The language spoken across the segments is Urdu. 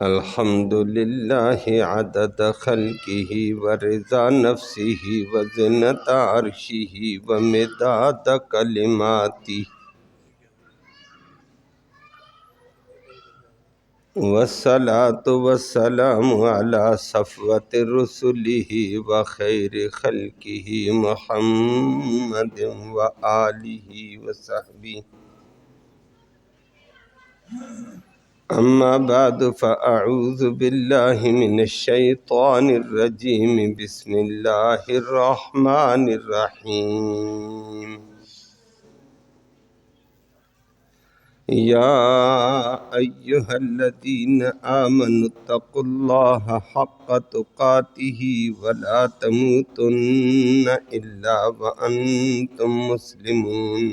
الحمد للہ عدد خلقہ ورضا نفسہ وزنۃ عرشہ ومداد کلماتہ والصلاۃ والسلام علی صفوۃ رسلہ وخیر خلقہ محمد وآلہ وصحبہ اما بعد فاعوذ باللہ من الشیطان الرجیم بسم اللہ الرحمن الرحیم یا ایہا الذین آمنوا اتقوا اللہ حق تقاتہ ولا تموتن الا وانتم مسلمون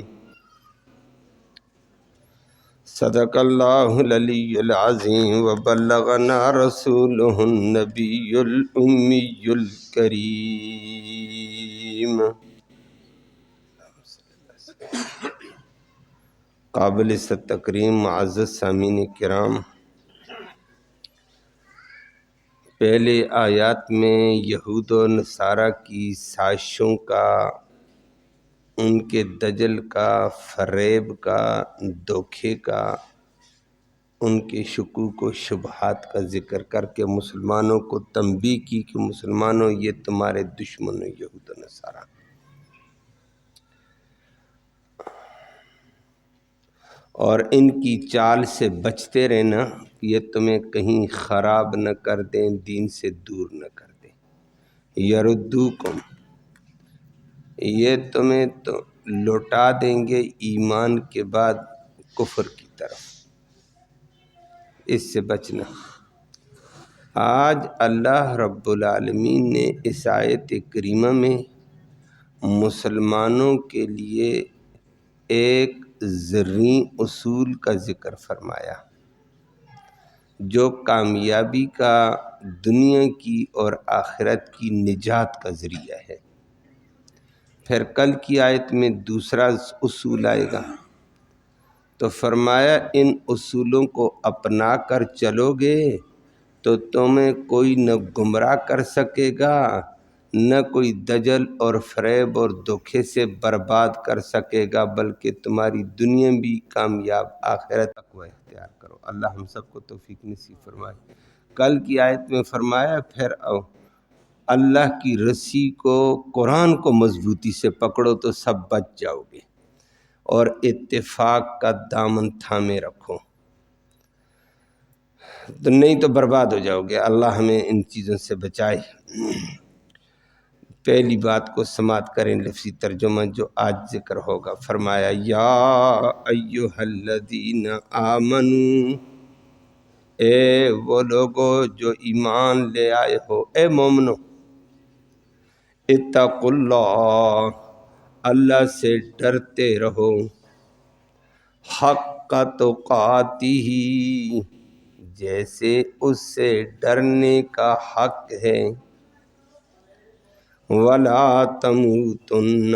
صدق اللہ العلی العظیم وبلغنا رسولہ النبی الامی الکریم۔ قابل تکریم معزز سامعین کرام، پہلے آیات میں یہود و نصارہ کی سازشوں کا، ان کے دجل کا، فریب کا، دھوکے کا، ان کے شکوک و شبہات کا ذکر کر کے مسلمانوں کو تنبیہ کی کہ مسلمانوں یہ تمہارے دشمن ہیں یہود و نصارہ، اور ان کی چال سے بچتے رہنا، یہ تمہیں کہیں خراب نہ کر دیں، دین سے دور نہ کر دیں۔ یردوکم، یہ تمہیں تو لوٹا دیں گے ایمان کے بعد کفر کی طرف، اس سے بچنا۔ آج اللہ رب العالمین نے اس آیت کریمہ میں مسلمانوں کے لیے ایک زرعی اصول کا ذکر فرمایا جو کامیابی کا، دنیا کی اور آخرت کی نجات کا ذریعہ ہے۔ پھر کل کی آیت میں دوسرا اصول آئے گا، تو فرمایا ان اصولوں کو اپنا کر چلو گے تو تمہیں کوئی نہ گمراہ کر سکے گا، نہ کوئی دجل اور فریب اور دھوکے سے برباد کر سکے گا، بلکہ تمہاری دنیا بھی کامیاب، آخرت تقوی اختیار کرو۔ اللہ ہم سب کو توفیق نصیب فرمائے۔ کل کی آیت میں فرمایا پھر اللہ کی رسی کو، قرآن کو مضبوطی سے پکڑو تو سب بچ جاؤ گے، اور اتفاق کا دامن تھامے رکھو، تو نہیں تو برباد ہو جاؤ گے۔ اللہ ہمیں ان چیزوں سے بچائے۔ پہلی بات کو سماعت کریں، لفظی ترجمہ جو آج ذکر ہوگا۔ فرمایا یا ایہا الذین آمنوا، اے وہ لوگو جو ایمان لے آئے ہو، اے مومنو، اتقوا اللہ، اللہ سے ڈرتے رہو، حق تقاتہ، جیسے اس سے ڈرنے کا حق ہے، ولا تموتن،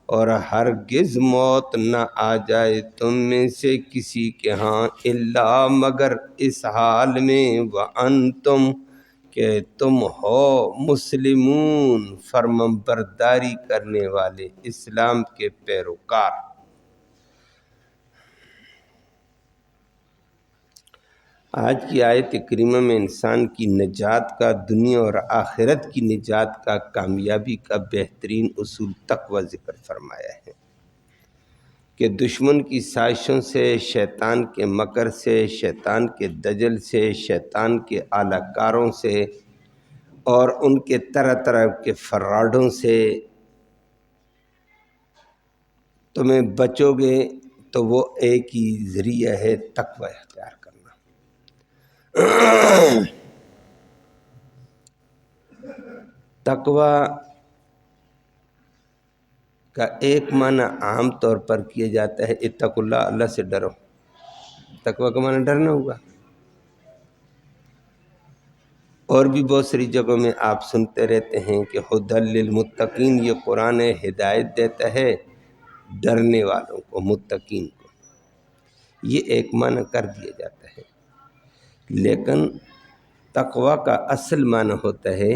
اور ہرگز موت نہ آ جائے تم میں سے کسی کے ہاں، الا مگر اس حال میں، وانتم، کہ تم ہو مسلمون، فرمانبرداری کرنے والے، اسلام کے پیروکار۔ آج کی آیت کریمہ میں انسان کی نجات کا، دنیا اور آخرت کی نجات کا، کامیابی کا بہترین اصول تقوی ذکر فرمایا ہے کہ دشمن کی سازشوں سے، شیطان کے مکر سے، شیطان کے دجل سے، شیطان کے اعلی کاروں سے اور ان کے طرح طرح کے فراڈوں سے تمہیں بچو گے تو وہ ایک ہی ذریعہ ہے، تقوی اختیار کرنا۔ تقوی کا ایک معنی عام طور پر کیا جاتا ہے اتقوا اللہ، اللہ سے ڈرو۔ تقوی کا معنی ڈرنا ہوگا۔ اور بھی بہت ساری جگہوں میں آپ سنتے رہتے ہیں کہ ھدی للمتقین، یہ قرآن ہدایت دیتا ہے ڈرنے والوں کو، متقین کو، یہ ایک معنی کر دیا جاتا ہے۔ لیکن تقوی کا اصل معنی ہوتا ہے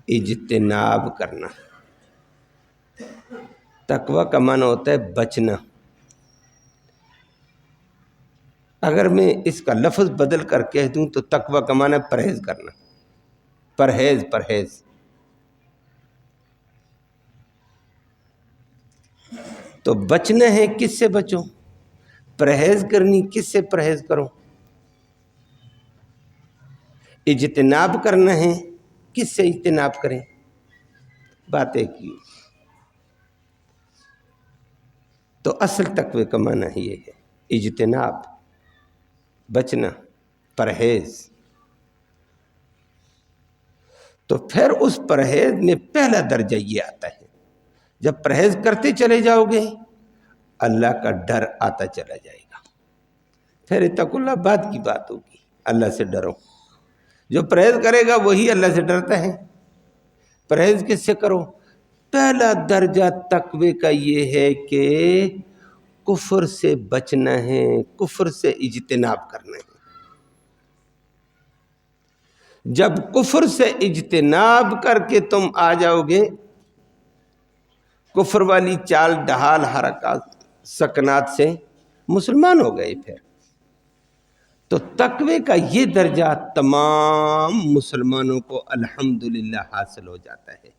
اجتناب کرنا. تقوی کا معنی ہوتا ہے بچنا. اگر میں اس کا لفظ بدل کر کہہ دوں تو تقوی کا معنی پرہیز کرنا. پرہیز. تو بچنا ہے کس سے بچو؟ پرہیز کرنی کس سے پرہیز کرو؟ اجتناب کرنا ہے کس سے اجتناب کریں؟ باتیں کی. تو اصل تقوی کا معنی یہ ہے اجتناب، بچنا، پرہیز. تو پھر اس پرہیز میں پہلا درجہ یہ آتا ہے، جب پرہیز کرتے چلے جاؤ گے اللہ کا ڈر آتا چلا جائے گا. پھر اتقوا اللہ بعد کی بات ہوگی. اللہ سے ڈرو. جو پرہیز کرے گا وہی اللہ سے ڈرتا ہے. پرہیز کس سے کرو؟ پہلا درجہ تقوی کا یہ ہے کہ کفر سے بچنا ہے، کفر سے اجتناب کرنا ہے. جب کفر سے اجتناب کر کے تم آ جاؤ گے، کفر والی چال ڈھال حرکات سکنات سے مسلمان ہو گئے. پھر تو تقوی کا یہ درجہ تمام مسلمانوں کو الحمدللہ حاصل ہو جاتا ہے.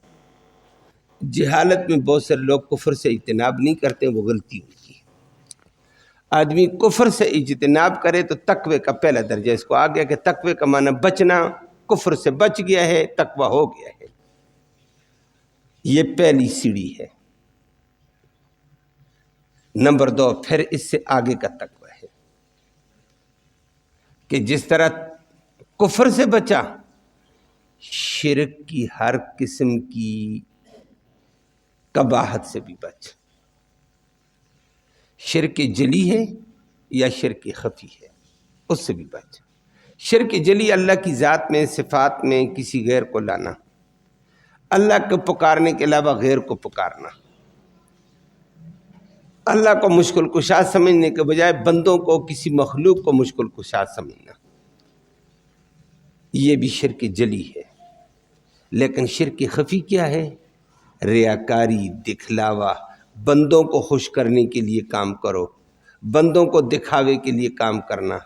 جہالت میں بہت سے لوگ کفر سے اجتناب نہیں کرتے، وہ غلطی ہوتی ہے. آدمی کفر سے اجتناب کرے تو تقوی کا پہلا درجہ اس کو آ گیا کہ تقوی کا معنی بچنا. کفر سے بچ گیا ہے، تقوی ہو گیا ہے. یہ پہلی سیڑھی ہے. نمبر 2، پھر اس سے آگے کا تقوی ہے کہ جس طرح کفر سے بچا، شرک کی ہر قسم کی قباحت سے بھی بچ. شرک جلی ہے یا شرک خفی ہے، اس سے بھی بچ. شرک جلی اللہ کی ذات میں، صفات میں کسی غیر کو لانا، اللہ کو پکارنے کے علاوہ غیر کو پکارنا، اللہ کو مشکل کشا سمجھنے کے بجائے بندوں کو، کسی مخلوق کو مشکل کشا سمجھنا، یہ بھی شرک جلی ہے. لیکن شرک خفی کیا ہے؟ ریاکاری، دکھلاوا. بندوں کو خوش کرنے کے لیے کام کرو، بندوں کو دکھاوے کے لیے کام کرنا،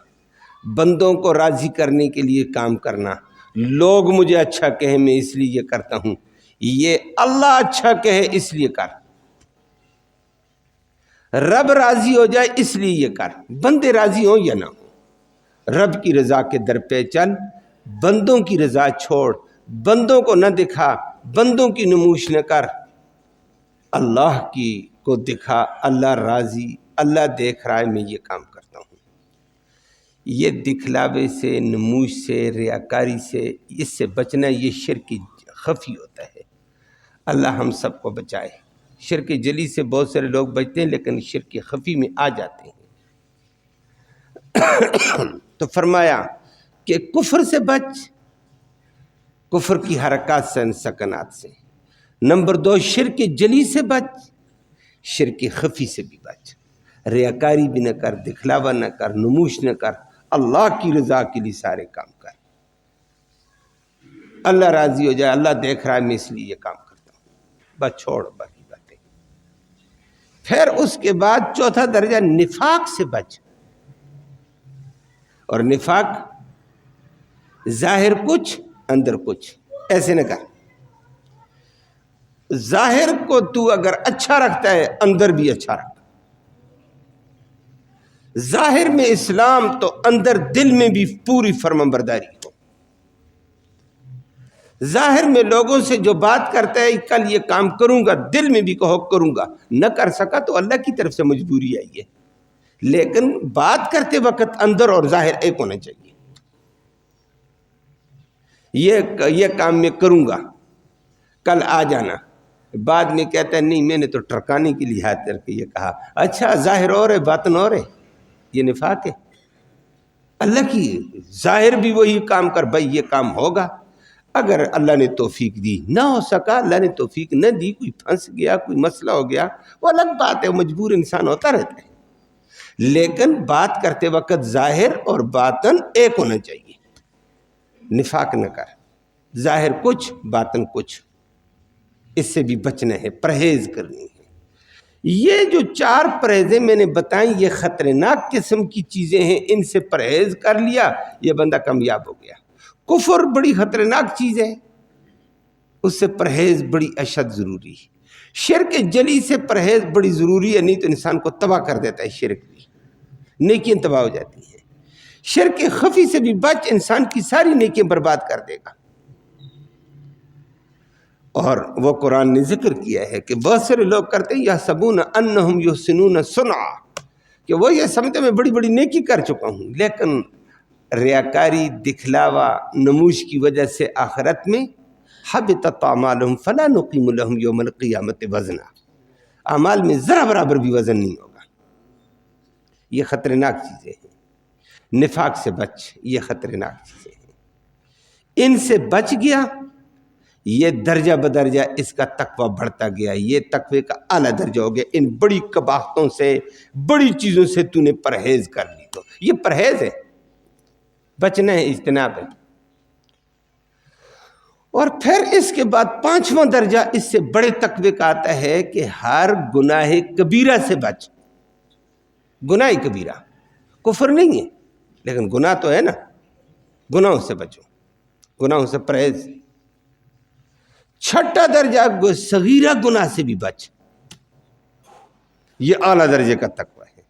بندوں کو راضی کرنے کے لیے کام کرنا. لوگ مجھے اچھا کہیں میں اس لیے یہ کرتا ہوں، یہ اللہ اچھا کہے اس لیے کر، رب راضی ہو جائے اس لیے یہ کر. بندے راضی ہوں یا نہ ہوں، رب کی رضا کے در پہ چل، بندوں کی رضا چھوڑ، بندوں کو نہ دکھا، بندوں کی نموش نہ کر، اللہ کی کو دکھا. اللہ راضی، اللہ دیکھ رہا ہے میں یہ کام کرتا ہوں. یہ دکھلاوے سے، نموش سے، ریاکاری سے، اس سے بچنا یہ شرک خفی ہوتا ہے. اللہ ہم سب کو بچائے. شرک جلی سے بہت سارے لوگ بچتے ہیں لیکن شرک خفی میں آ جاتے ہیں. تو فرمایا کہ کفر سے بچ، کفر کی حرکات سے، سکنات سے. نمبر 2، شرک جلی سے بچ، شرک خفی سے بھی بچ. ریاکاری بھی نہ کر، دکھلاوا نہ کر، نموش نہ کر. اللہ کی رضا کے لیے سارے کام کر. اللہ راضی ہو جائے، اللہ دیکھ رہا ہے میں اس لیے یہ کام کرتا ہوں. بس چھوڑ باقی باتیں. پھر اس کے بعد چوتھا درجہ نفاق سے بچ. اور نفاق ظاہر کچھ اندر کچھ، ایسے نہ کر. ظاہر کو تو اگر اچھا رکھتا ہے اندر بھی اچھا رکھتا. ظاہر میں اسلام تو اندر دل میں بھی پوری فرمانبرداری ہو. ظاہر میں لوگوں سے جو بات کرتا ہے کل یہ کام کروں گا، دل میں بھی کہو کروں گا، نہ کر سکا تو اللہ کی طرف سے مجبوری آئی ہے. لیکن بات کرتے وقت اندر اور ظاہر ایک ہونا چاہیے. یہ کام میں کروں گا، کل آ جانا. بعد میں کہتا ہے نہیں میں نے تو ٹرکانے کے لیے ہاتھ کر کے یہ کہا. اچھا ظاہر اور ہے باطن اور ہے، یہ نفاق ہے. اللہ کی ظاہر بھی وہی کام کر، بھائی یہ کام ہوگا. اگر اللہ نے توفیق دی، نہ ہو سکا، اللہ نے توفیق نہ دی، کوئی پھنس گیا، کوئی مسئلہ ہو گیا، وہ الگ بات ہے، مجبور انسان ہوتا رہتا ہے. لیکن بات کرتے وقت ظاہر اور باطن ایک ہونا چاہیے. نفاق نہ کر، ظاہر کچھ باطن کچھ، اس سے بھی بچنا ہے، پرہیز کرنی ہے. یہ جو 4 پرہیزیں میں نے بتائیں یہ خطرناک قسم کی چیزیں ہیں، ان سے پرہیز کر لیا یہ بندہ کامیاب ہو گیا. کفر بڑی خطرناک چیز ہے، اس سے پرہیز بڑی اشد ضروری ہے. شرک جلی سے پرہیز بڑی ضروری ہے، نہیں تو انسان کو تباہ کر دیتا ہے. شرک بھی نیکیاں تباہ ہو جاتی ہیں. شرک خفی سے بھی بچ، انسان کی ساری نیکیاں برباد کر دے گا. اور وہ قرآن نے ذکر کیا ہے کہ بہت سارے لوگ کرتے ہیں یحسبون انہم یحسنون صنعا، کہ وہ یہ سمجھتے میں بڑی بڑی نیکی کر چکا ہوں، لیکن ریاکاری، دکھلاوا، نموش کی وجہ سے آخرت میں حبطت اعمالہم فلا نقیم لہم یوم القیامت وزنا، اعمال میں ذرا برابر بھی وزن نہیں ہوگا. یہ خطرناک چیزیں ہیں. نفاق سے بچ، یہ خطرناک چیزیں ہیں. ان سے بچ گیا، یہ درجہ بدرجہ اس کا تقوی بڑھتا گیا. یہ تقوی کا اعلیٰ درجہ ہو گیا. ان بڑی قباحتوں سے، بڑی چیزوں سے تو نے پرہیز کر لی، تو یہ پرہیز ہے، بچنا ہے، اجتناب ہے. اور پھر اس کے بعد 5واں درجہ اس سے بڑے تقوی کا آتا ہے کہ ہر گناہ کبیرہ سے بچ. گناہ کبیرہ کفر نہیں ہے، لیکن گناہ تو ہے نا، گناہوں سے بچو، گناہوں سے پرہیز. 6 درجہ صغیرہ گناہ سے بھی بچ، یہ اعلیٰ درجے کا تقوی ہے.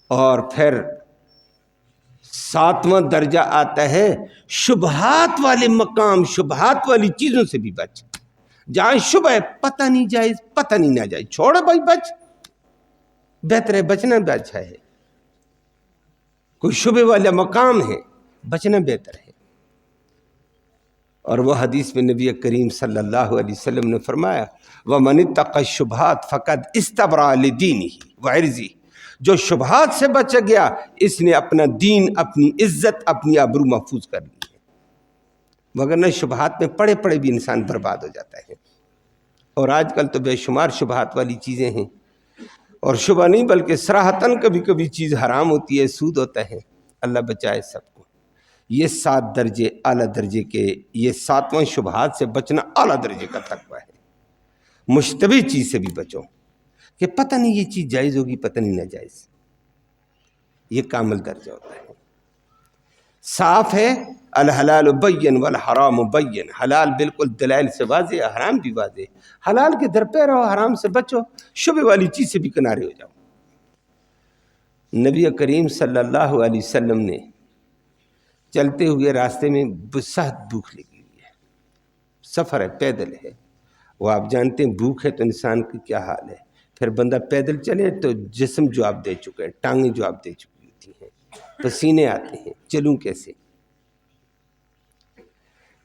اور پھر 7واں درجہ آتا ہے شبہات والے مقام، شبہات والی چیزوں سے بھی بچ. جہاں شبہ ہے، پتہ نہیں جائز، پتہ نہیں ناجائز، چھوڑ بھائی، بچ، بہتر ہے بچنا بھی اچھا ہے. کوئی شبہ والا مقام ہے، بچنا بہتر ہے. اور وہ حدیث میں نبی کریم صلی اللہ علیہ وسلم نے فرمایا وَمَنِ اتَّقَى الشُّبْهَاتِ فَقَدْ اسْتَبْرَأَ لِدِينِهِ وَعِرْضِهِ، جو شبہات سے بچ گیا اس نے اپنا دین، اپنی عزت، اپنی آبرو محفوظ کر لی ہے. وگرنہ شبہات میں پڑے پڑے بھی انسان برباد ہو جاتا ہے. اور آج کل تو بے شمار شبہات والی چیزیں ہیں، اور شبہ نہیں بلکہ صراحتاً کبھی کبھی چیز حرام ہوتی ہے، سود ہوتا ہے. اللہ بچائے سب کو. یہ 7 درجے اعلیٰ درجے کے، یہ 7واں شبہات سے بچنا اعلیٰ درجے کا تقوی ہے. مشتبہ چیز سے بھی بچو کہ پتہ نہیں یہ چیز جائز ہوگی، پتہ نہیں ناجائز، یہ کامل درجہ ہوتا ہے. صاف ہے، الحلال بین والحرام بین، حلال بالکل دلائل سے واضح ہے، حرام بھی واضح. حلال کے در پہ رہو، حرام سے بچو، شبہ والی چیز سے بھی کنارے ہو جاؤ. نبی کریم صلی اللہ علیہ وسلم نے چلتے ہوئے راستے میں سخت بھوک لگی ہوئی ہے، سفر ہے، پیدل ہے. وہ آپ جانتے ہیں بھوک ہے تو انسان کی کیا حال ہے. پھر بندہ پیدل چلے تو جسم جواب دے چکا ہے، ٹانگیں جواب دے چکی ہوتی ہیں، پسینے آتے ہیں، چلوں کیسے.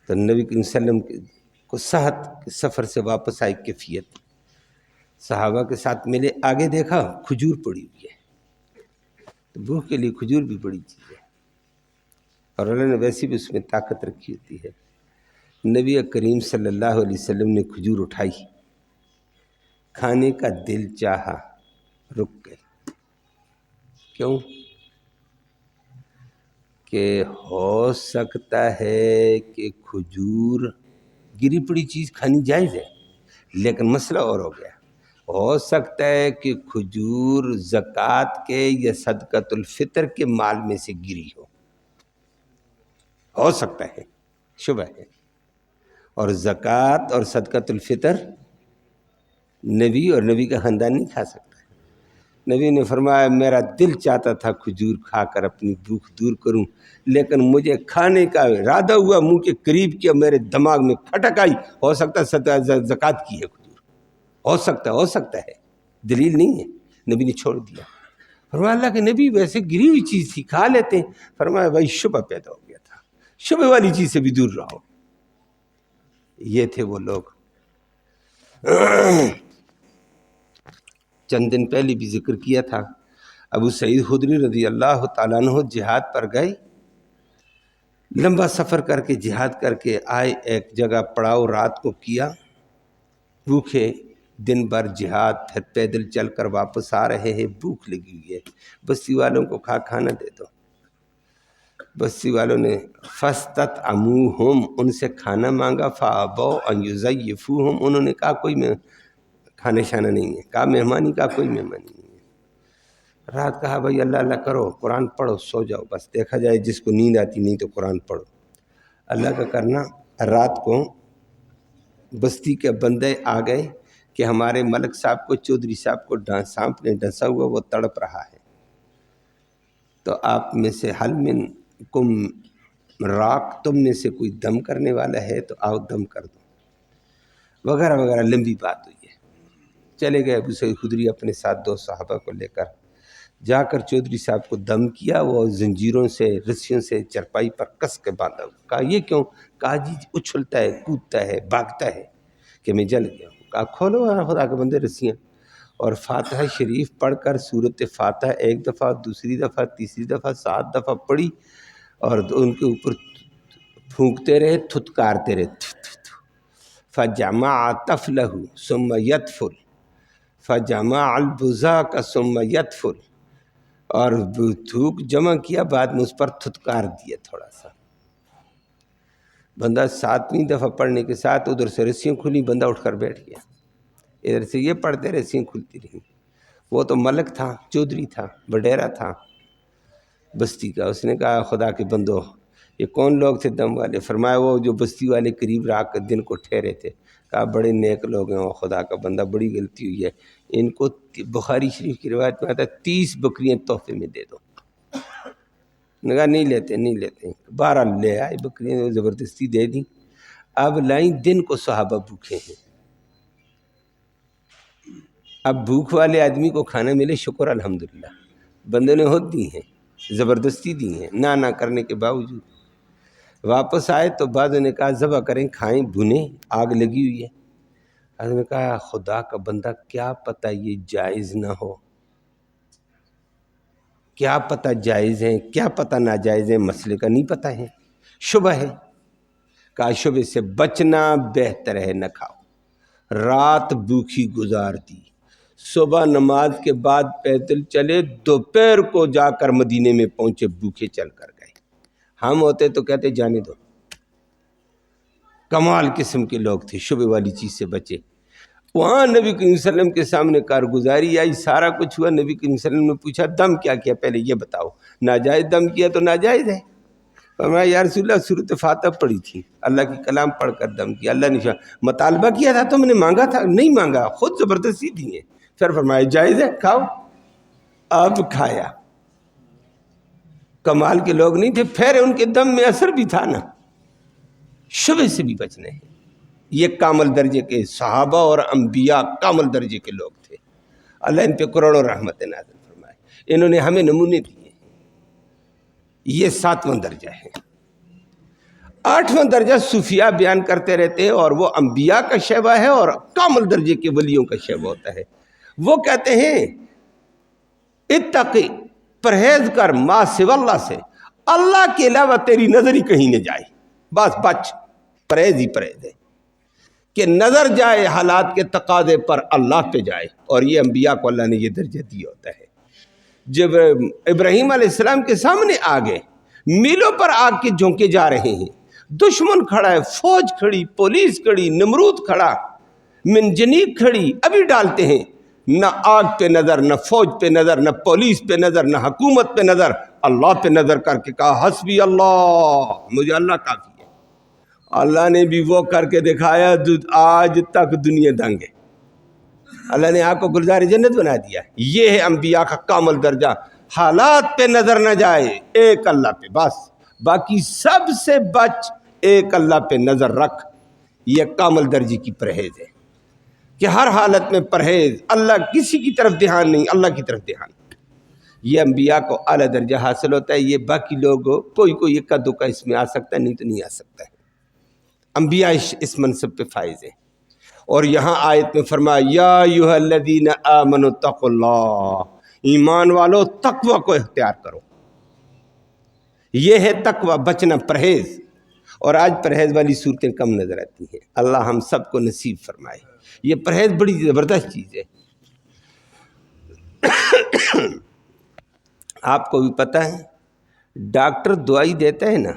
تو نبی کریم صلی اللہ علیہ وسلم کو صحت سفر سے واپس آئی کیفیت، صحابہ کے ساتھ ملے، آگے دیکھا کھجور پڑی ہوئی ہے. تو بھوک کے لیے کھجور بھی بڑی چیز ہے، اور اللہ نے ویسی بھی اس میں طاقت رکھی ہوتی ہے. نبی کریم صلی اللہ علیہ وسلم نے کھجور اٹھائی، کھانے کا دل چاہا، رک گئے. کیوں؟ کہ ہو سکتا ہے کہ کھجور گری پڑی چیز کھانی جائز ہے، لیکن مسئلہ اور ہو گیا. ہو سکتا ہے کہ کھجور زکوٰۃ کے یا صدقۃ الفطر کے مال میں سے گری ہو سکتا ہے، شبہ ہے. اور زکوٰۃ اور صدقۃ الفطر نبی اور نبی کا خاندان نہیں کھا سکتا. نبی نے فرمایا میرا دل چاہتا تھا کھجور کھا کر اپنی بھوک دور کروں، لیکن مجھے کھانے کا ارادہ ہوا، منہ کے قریب کیا، میرے دماغ میں کھٹک آئی، ہو سکتا ہے زکوٰۃ کی ہے کھجور، ہو سکتا ہے، دلیل نہیں ہے. نبی نے چھوڑ دیا. فرمایا اللہ کے نبی ویسے گری ہوئی چیز تھی، کھا لیتے ہیں. فرمایا بھائی شبہ پیدا ہو گیا تھا، شبہ والی چیز سے بھی دور رہو. یہ تھے وہ لوگ. چند دن پہلے بھی ذکر کیا تھا، ابو سعید خدری رضی اللہ تعالیٰ عنہ جہاد پر گئے، لمبا سفر کر کے جہاد کر کے آئے، ایک جگہ پڑاؤ رات کو کیا، بھوکے دن بھر جہاد، پھر پیدل چل کر واپس آ رہے ہیں، بھوک لگی ہوئی ہے، بستی والوں کو کھانا دے دو۔ بستی والوں نے فاستطعموہم، ان سے کھانا مانگا، فابوا ان یضیفوہم، انہوں نے کہا کوئی میں کھانے شانا نہیں ہے، کہا مہمانی، کہا کوئی مہمانی نہیں ہے۔ رات کہا بھائی اللہ اللہ کرو، قرآن پڑھو، سو جاؤ، بس دیکھا جائے جس کو نیند آتی نہیں تو قرآن پڑھو۔ اللہ کا کرنا، رات کو بستی کے بندے آ گئے کہ ہمارے ملک صاحب کو، چودھری صاحب کو سانپ نے ڈسا ہوا، وہ تڑپ رہا ہے، تو آپ میں سے حل من کم راک، تم میں سے کوئی دم کرنے والا ہے تو آؤ دم کر دو، وغیرہ وغیرہ، لمبی بات ہوئی ہے۔ چلے گئے ابو سعید خدری اپنے ساتھ 2 صحابہ کو لے کر، جا کر چودھری صاحب کو دم کیا، وہ زنجیروں سے، رسیوں سے چرپائی پر کس کے باندھا ہوا۔ کہا یہ کیوں؟ کہا جی اچھلتا ہے، کودتا ہے، بھاگتا ہے کہ میں جل گیا ہوں۔ کہا کھولو خدا کے بندے رسیاں، اور فاتحہ شریف پڑھ کر سورۃ فاتحہ 1 دفعہ، دوسری دفعہ، تیسری دفعہ، 7 دفعہ پڑھی، اور ان کے اوپر پھونکتے رہے، تھتکارتے رہے، فجمع طفلہ ثم یطفل، فجمع البزاق ثم یطفل، اور تھوک جمع کیا، بعد میں اس پر تھتکار دیا تھوڑا سا۔ بندہ 7ویں دفعہ پڑھنے کے ساتھ ادھر سے رسیاں کھلی، بندہ اٹھ کر بیٹھ گیا، ادھر سے یہ پڑھتے رسیاں کھلتی رہیں۔ وہ تو ملک تھا، چودھری تھا، وڈیرا تھا بستی کا، اس نے کہا خدا کے بندو یہ کون لوگ تھے دم والے؟ فرمایا وہ جو بستی والے قریب رات کے دن کو ٹھہرے تھے۔ کہا بڑے نیک لوگ ہیں، وہ خدا کا بندہ، بڑی غلطی ہوئی ہے، ان کو بخاری شریف کی روایت میں آتا ہے 30 بکریاں تحفے میں دے دو۔ نے کہا نہیں لیتے، 12 لے آئے بکریاں، زبردستی دے دیں۔ اب لائیں، دن کو صحابہ بھوکے ہیں، اب بھوک والے آدمی کو کھانا ملے، شکر الحمدللہ، بندے نے خود دی ہیں، زبردستی دی ہیں، نہ کرنے کے باوجود۔ واپس آئے تو بعض نے کہا ذبح کریں، کھائیں، بھنیں، آگ لگی ہوئی ہے۔ حضرت نے کہا خدا کا بندہ کیا پتہ یہ جائز نہ ہو، کیا پتہ جائز ہے، کیا پتہ ناجائز ہے، مسئلے کا نہیں پتہ ہے، شبہ ہے۔ کہا شبہ سے بچنا بہتر ہے، نہ کھاؤ۔ رات بھوکی گزار دی، صبح نماز کے بعد پیدل چلے، دوپہر کو جا کر مدینے میں پہنچے، بھوکے چل کر گئے۔ ہم ہوتے تو کہتے جانے دو۔ کمال قسم کے لوگ تھے، شبہ والی چیز سے بچے۔ وہاں نبی کریم صلی اللہ علیہ وسلم کے سامنے کارگزاری آئی، سارا کچھ ہوا، نبی کریم صلی اللہ علیہ وسلم نے پوچھا دم کیا کیا، پہلے یہ بتاؤ، ناجائز دم کیا تو ناجائز ہے۔ فرمایا یا رسول اللہ سورۃ فاتحہ پڑھی تھی، اللہ کی کلام پڑھ کر دم کیا، اللہ نے مطالبہ کیا تھا، تم نے مانگا تھا؟ نہیں مانگا، خود زبردستی دی ہے۔ پھر فرمایا جائز ہے، کھاؤ۔ اب کھایا۔ کمال کے لوگ نہیں تھے، پھر ان کے دم میں اثر بھی تھا نا، شبہ سے بھی بچنے ہیں۔ یہ کامل درجے کے صحابہ اور انبیاء کامل درجے کے لوگ تھے، اللہ ان پہ کروڑوں رحمت نازل فرمائے، انہوں نے ہمیں نمونے دیے۔ یہ 7واں درجہ ہے۔ 8واں درجہ صوفیاء بیان کرتے رہتے ہیں، اور وہ انبیاء کا شیوہ ہے اور کامل درجے کے ولیوں کا شیوہ ہوتا ہے۔ وہ کہتے ہیں اتقی، پرہیز کر، ما سوی اللہ سے، اللہ کے علاوہ تیری نظر ہی کہیں نہ جائے، بس بچ، پرہیز ہی پرہیز ہے کہ نظر جائے حالات کے تقاضے پر، اللہ پہ جائے، اور یہ انبیاء کو اللہ نے یہ درجہ دیا ہوتا ہے۔ جب ابراہیم علیہ السلام کے سامنے آگے میلوں پر آگ کے جھونکے جا رہے ہیں، دشمن کھڑا ہے، فوج کھڑی، پولیس کھڑی، نمرود کھڑا، منجنیق کھڑی، ابھی ڈالتے ہیں، نہ آگ پہ نظر، نہ فوج پہ نظر، نہ پولیس پہ نظر، نہ حکومت پہ نظر، اللہ پہ نظر کر کے کہا حسبی اللہ، مجھے اللہ کافی ہے۔ اللہ نے بھی وہ کر کے دکھایا جو آج تک دنیا دنگ ہے، اللہ نے آپ کو گلزار جنت بنا دیا۔ یہ ہے انبیاء کا کامل درجہ، حالات پہ نظر نہ جائے، ایک اللہ پہ بس، باقی سب سے بچ، ایک اللہ پہ نظر رکھ۔ یہ کامل درجے کی پرہیز ہے کہ ہر حالت میں پرہیز، اللہ کسی کی طرف دھیان نہیں، اللہ کی طرف دھیان۔ یہ انبیاء کو اعلیٰ درجہ حاصل ہوتا ہے، یہ باقی لوگ کوئی اکا دکا اس میں آ سکتا ہے، نہیں تو نہیں آ سکتا ہے۔ انبیاء اس منصب پہ فائز ہیں۔ اور یہاں آیت میں فرمایا یا ایھا الذین آمنوا اتقوا اللہ، ایمان والو تقوی کو اختیار کرو۔ یہ ہے تقوی، بچنا، پرہیز۔ اور آج پرہیز والی صورتیں کم نظر آتی ہیں، اللہ ہم سب کو نصیب فرمائے۔ یہ پرہیز بڑی زبردست چیز ہے۔ آپ کو بھی پتہ ہے ڈاکٹر دوائی دیتا ہے نا،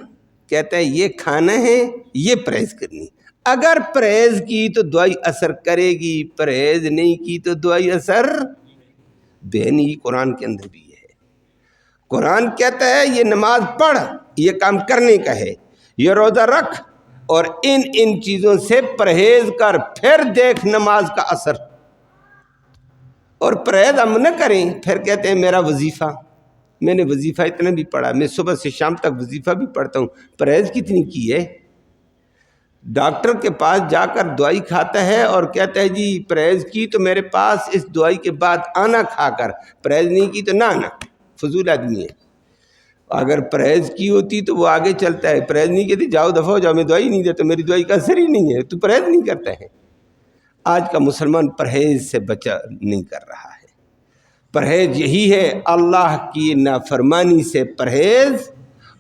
کہتا ہے یہ کھانا ہے، یہ پرہیز کرنی، اگر پرہیز کی تو دوائی اثر کرے گی، پرہیز نہیں کی تو دوائی اثر بے نہیں۔ قرآن کے اندر بھی یہ ہے، قرآن کہتا ہے یہ نماز پڑھ، یہ کام کرنے کا ہے، یہ روزہ رکھ اور ان چیزوں سے پرہیز کر، پھر دیکھ نماز کا اثر۔ اور پرہیز ہم نہ کریں، پھر کہتے ہیں میرا وظیفہ، میں نے وظیفہ اتنا بھی پڑھا، میں صبح سے شام تک وظیفہ بھی پڑھتا ہوں، پرہیز کتنی کی ہے؟ ڈاکٹر کے پاس جا کر دوائی کھاتا ہے اور کہتا ہے جی پرہیز کی تو میرے پاس اس دوائی کے بعد آنا کھا کر، پرہیز نہیں کی تو نہ آنا، فضول آدمی ہے۔ اگر پرہیز کی ہوتی تو وہ آگے چلتا ہے، پرہیز نہیں کہتی جاؤ دفعہ ہو جاؤ، میں دوائی نہیں دیتا، میری دوائی کا اثر ہی نہیں ہے، تو پرہیز نہیں کرتا ہے۔ آج کا مسلمان پرہیز سے بچا نہیں کر رہا ہے۔ پرہیز یہی ہے، اللہ کی نافرمانی سے پرہیز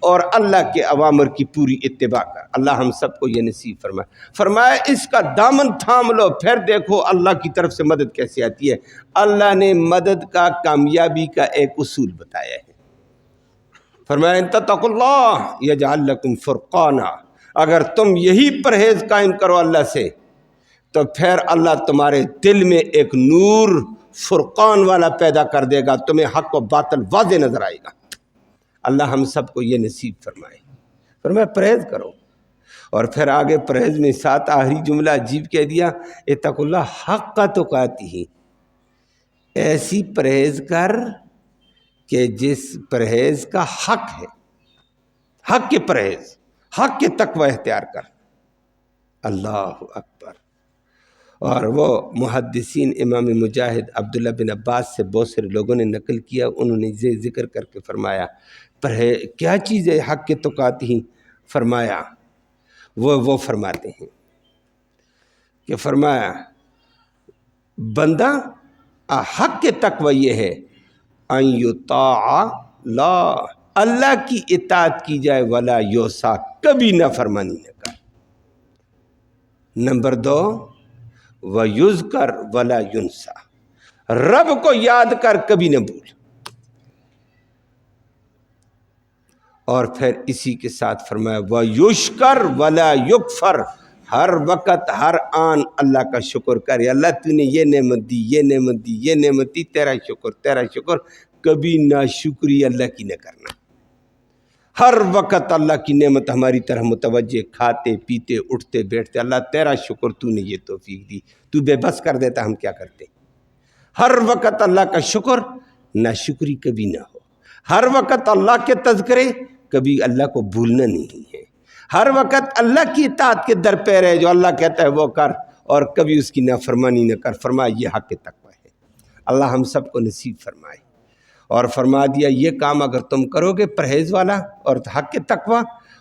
اور اللہ کے اوامر کی پوری اتباع کر۔ اللہ ہم سب کو یہ نصیب فرمائے۔ فرمایا اس کا دامن تھام لو، پھر دیکھو اللہ کی طرف سے مدد کیسے آتی ہے۔ اللہ نے مدد کا، کامیابی کا ایک اصول بتایا ہے۔ فرمایا ان تتقوا اللہ یجعل لکم فرقانا، اگر تم یہی پرہیز قائم کرو اللہ سے تو پھر اللہ تمہارے دل میں ایک نور فرقان والا پیدا کر دے گا، تمہیں حق و باطل واضح نظر آئے گا۔ اللہ ہم سب کو یہ نصیب فرمائے۔ فرمایا پرہیز کرو، اور پھر آگے پرہیز میں ساتھ آخری جملہ عجیب کہہ دیا، اتقوا اللہ حق تقاتہ، ایسی پرہیز کر کہ جس پرہیز کا حق ہے، حق کے پرہیز، حق کے تقوی اختیار کر۔ اللہ اکبر۔ اور وہ محدثین امام مجاہد، عبداللہ بن عباس سے بہت سارے لوگوں نے نقل کیا، انہوں نے یہ ذکر کر کے فرمایا کیا چیز ہے حق کے تقاتہ؟ فرمایا وہ فرماتے ہیں کہ فرمایا بندہ حق کے تقوی یہ ہے ان یطاع لا، اللہ کی اطاعت کی جائے، ولا یوسا، کبھی نافرمانی نہ کر۔ نمبر 2 وَيُذْكَرْ وَلَا يُنْسَى، رب کو یاد کر، کبھی نہ بھول۔ اور پھر اسی کے ساتھ فرمایا وَيُشْكَرْ وَلَا يُكْفَرْ، ہر وقت ہر آن اللہ کا شکر کرے۔ اللہ تو نے یہ نعمت دی، یہ نعمت دی، یہ نعمت دی، تیرا شکر، تیرا شکر، کبھی ناشکری اللہ کی نہ کرنا۔ ہر وقت اللہ کی نعمت ہماری طرح متوجہ، کھاتے پیتے اٹھتے بیٹھتے، اللہ تیرا شکر، تو نے یہ توفیق دی، تو بے بس کر دیتا ہم کیا کرتے۔ ہر وقت اللہ کا شکر، ناشکری کبھی نہ ہو۔ ہر وقت اللہ کے تذکرے، کبھی اللہ کو بھولنا نہیں ہے۔ ہر وقت اللہ کی اطاعت کے در پہ رہے، جو اللہ کہتا ہے وہ کر، اور کبھی اس کی نافرمانی نہ کر۔ فرمایا یہ حق تقوی ہے۔ اللہ ہم سب کو نصیب فرمائے۔ اور فرما دیا یہ کام اگر تم کرو گے پرہیز والا اور حق تقوی،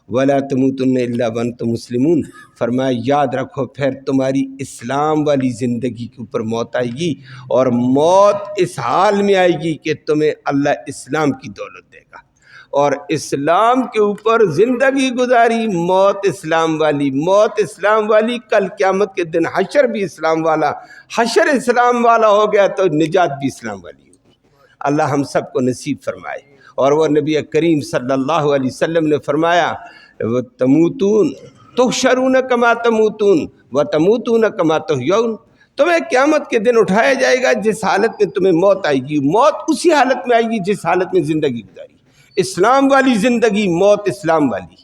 وَلَا تَمُوتُنَّ إِلَّا وَأَنْتُمْ مُسْلِمُونَ، فرمایا یاد رکھو پھر تمہاری اسلام والی زندگی کے اوپر موت آئے گی، اور موت اس حال میں آئے گی کہ تمہیں اللہ اسلام کی دولت دے گا، اور اسلام کے اوپر زندگی گزاری، موت اسلام والی، موت اسلام والی، کل قیامت کے دن حشر بھی اسلام والا، حشر اسلام والا ہو گیا تو نجات بھی اسلام والی ہوگی۔ اللہ ہم سب کو نصیب فرمائے۔ اور وہ نبی کریم صلی اللہ علیہ وسلم نے فرمایا تموتون تحشرون کما تموتون وتموتون کما تحیون، تمہیں قیامت کے دن اٹھایا جائے گا جس حالت میں تمہیں موت آئے گی، موت اسی حالت میں آئے گی جس حالت میں زندگی گزاری، اسلام والی زندگی، موت اسلام والی،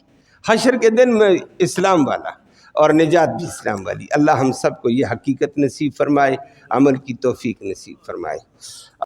حشر کے دن میں اسلام والا، اور نجات بھی اسلام والی۔ اللہ ہم سب کو یہ حقیقت نصیب فرمائے، عمل کی توفیق نصیب فرمائے۔